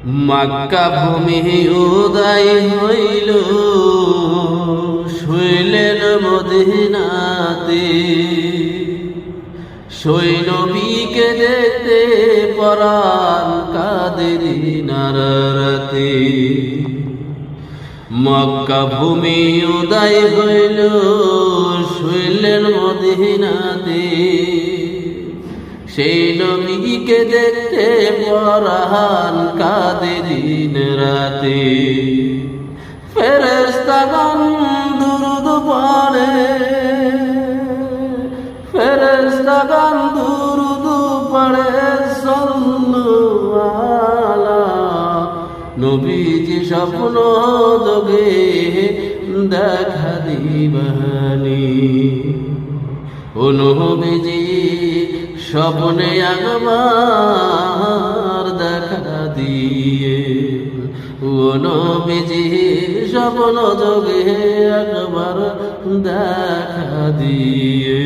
মক্কা ভূমি উদয় হইল, শুইলেন মদিনাতে। সৈনবীকে দেখতে পরাণ কাঁদিনার রাতে। মক্কা ভূমি উদয় হইল, শুইলেন মদিনাতে। সেই নবীকে দেখতে পরাণ কাঁদে দিন রাতে। ফেরেশতাগণ দুরূদ পড়ে, ফেরেশতাগণ দুরূদ পড়ে, সাল্লু আলা নবীজি স্বপ্ন যোগে দেখা দিবানি। ও নবীজি স্বপ্নে একবার দেখা দিয়ে, ও নবীজি স্বপ্ন যোগে একবার দেখা দিয়ে।